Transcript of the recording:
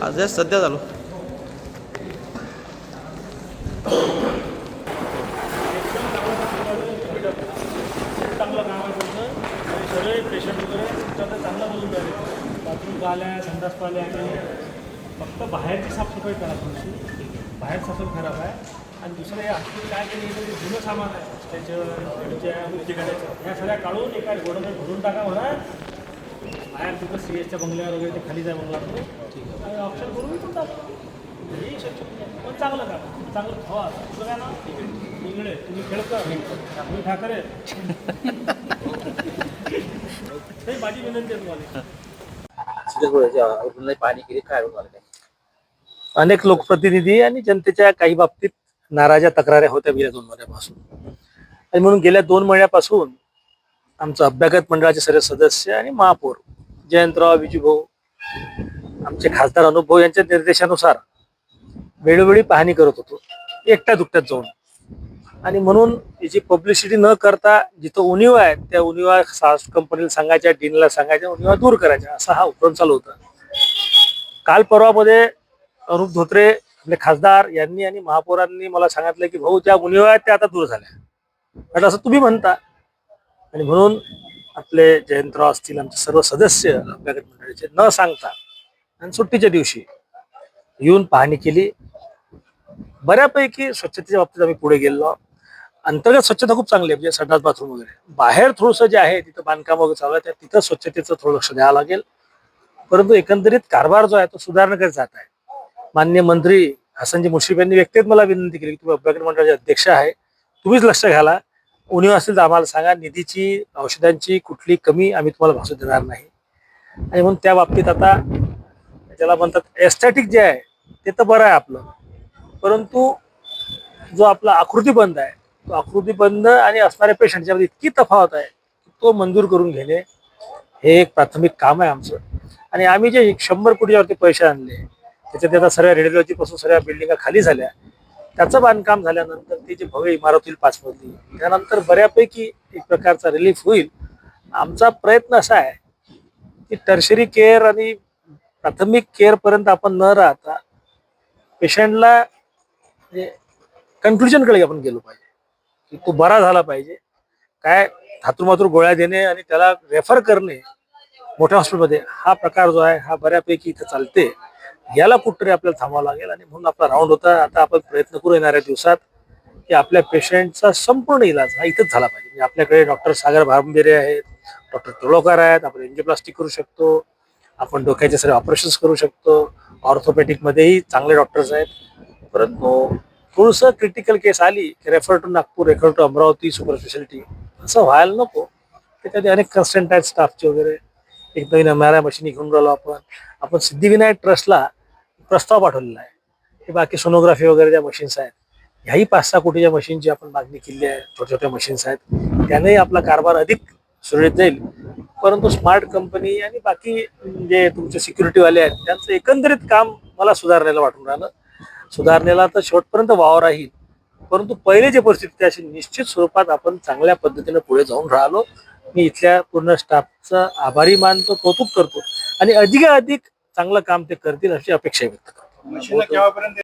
आज सध्या झालो. चांगलं काम आहे तुमचं आणि सगळे पेशंट वगैरे तुमच्याकडे चांगला बोलून राहिले. बाथरूम आल्या, संडास पाल्या आणि फक्त बाहेरची साफसफाई करा थोडीशी. बाहेर साफसफाई खराब आहे. आणि दुसरं हे हॉस्पिटल काय केलं इथं जे जुनं सामान आहे स्ट्रेचर, खडच्या, मुक्ती काढायचं ह्या सगळ्या काढून एका गोडाऊन भरून टाका म्हणा. बाहेर तिथं CS च्या बंगल्यावर वगैरे ते खाली जाय बंगला ठीक आहे आणि ऑप्शन करून विकून टाका. हे पण चांगलं का चांगलं हवा तुझं काय ना इंगळे तुम्ही खेळता तुम्ही ठाकरे नाही माझी विनंती आहे तुम्हाला. पाणी केली काय अनेक लोकप्रतिनिधी आणि जनतेच्या काही बाबतीत नाराज्या तक्रारी होत्या गेल्या 2 महिन्यापासून. आणि म्हणून गेल्या 2 महिन्यापासून आमचं अभ्यागत मंडळाचे सर्व सदस्य आणि महापौर जयंतराव, विजूभाऊ, आमचे खासदार अनुपभाऊ यांच्या निर्देशानुसार वेळोवेळी पाहणी करत होतो एकट्या दुकट्यात जाऊन. आणि म्हणून याची पब्लिसिटी न करता जिथं उणीवा आहे त्या उणीवा कंपनीला सांगायच्या, डीनला सांगायच्या, उणीवा दूर करायच्या असा हा उपक्रम चालू होता. काल परवामध्ये अनुप धोत्रे आपले खासदार यांनी आणि महापौरांनी मला सांगितलं की भाऊ ज्या उणीवा आहेत त्या आता दूर झाल्या. म्हटलं असं तुम्ही म्हणता. आणि म्हणून आपले जयंतराव असतील आमचे सर्व सदस्य अभ्यागत मंडळाचे न सांगता आणि सुट्टीच्या दिवशी येऊन पाहणी केली. बऱ्यापैकी स्वच्छतेच्या बाबतीत आम्ही पुढे गेलो. अंतर्गत स्वच्छता खूप चांगली आहे म्हणजे संडास बाथरूम वगैरे. बाहेर थोडंसं जे आहे तिथं बांधकाम वगैरे चालू आहे तिथं स्वच्छतेचं थोडं लक्ष द्यावं लागेल. परंतु एकंदरीत कारभार जो आहे तो सुधारण्याकडे जात आहे. माननीय मंत्री हसनजी मुश्रीफ यांनी व्यक्तिगत मला विनंती केली की तुम्ही अभ्यागत मंडळाचे अध्यक्ष आहे, तुम्हीच लक्ष घाला. उणीव असेल तर आम्हाला सांगा. निधीची, औषधांची कुठली कमी आम्ही तुम्हाला भासू देणार नाही. आणि म्हणून त्या बाबतीत आता ज्याला म्हणतात एस्थेटिक जे आहे ते तर बरं आहे आपलं, परंतु जो आपला आकृतीबंध आहे तो आकृतीबंध आणि असणाऱ्या पेशंट ज्यामध्ये इतकी तफावत आहे तो मंजूर करून घेणे हे एक प्राथमिक काम आहे आमचं. आणि आम्ही जे 100 कोटीवरती पैसे आणले त्याच्यात आता सर्व रेडिओलॉजी पासून सर्व बिल्डिंगा खाली झाल्या. त्याचं बांधकाम झाल्यानंतर ती जी भव्य इमारत होईल 5 मजली त्यानंतर बऱ्यापैकी एक प्रकारचा रिलीफ होईल. आमचा प्रयत्न असा आहे की टर्शरी केअर आणि प्राथमिक केअर पर्यंत आपण न राहता पेशंटला कन्क्लुजनकडे आपण गेलो पाहिजे की तो बरा झाला पाहिजे. काय धातुमातूर गोळ्या देणे आणि त्याला रेफर करणे मोठ्या हॉस्पिटलमध्ये हा प्रकार जो आहे हा बऱ्यापैकी इथं चालते. याला कुठतरी आपल्याला थांबावं लागेल. आणि म्हणून आपला राऊंड होता. आता आपण प्रयत्न करू येणाऱ्या दिवसात की आपल्या पेशंटचा संपूर्ण इलाज हा इथंच झाला पाहिजे. म्हणजे आपल्याकडे डॉक्टर सागर भांबेरे आहेत, डॉक्टर तोळोकर आहेत, आपण एंजिओप्लास्टिक करू शकतो, आपण डोक्याचे सर्व ऑपरेशन्स करू शकतो, ऑर्थोपेडिकमध्येही चांगले डॉक्टर्स आहेत. परंतु थोडंसं क्रिटिकल केस आली की refer to Nagpur, refer to Amravati super speciality असं व्हायला नको. त्याच्यामध्ये अनेक कन्स्टंट आहेत स्टाफचे वगैरे. एक नवीन MRI मशीन घेऊन राहिलो आपण सिद्धिविनायक ट्रस्टला प्रस्ताव पाठवलेला आहे की बाकी सोनोग्राफी वगैरे ज्या मशीन्स आहेत ह्याही 5-6 कोटीच्या मशीनची आपण मागणी केली आहे. छोट्या छोट्या मशीन्स आहेत त्यानेही आपला कारभार अधिक सुरळीत जाईल. परंतु स्मार्ट कंपनी आणि बाकी जे तुमचे सिक्युरिटीवाले आहेत त्यांचं एकंदरीत काम मला सुधारण्याला वाटून राहिलं. सुधारणेला तर शेवटपर्यंत वाव राहील, परंतु पहिले जे परिस्थिती अशी निश्चित स्वरूपात आपण चांगल्या पद्धतीने पुढे जाऊन राहिलो. मी इथल्या पूर्ण स्टाफचा आभारी मानतो, कौतुक करतो आणि अधिकाधिक चांगलं काम ते करतील अशी अपेक्षा व्यक्त करतो.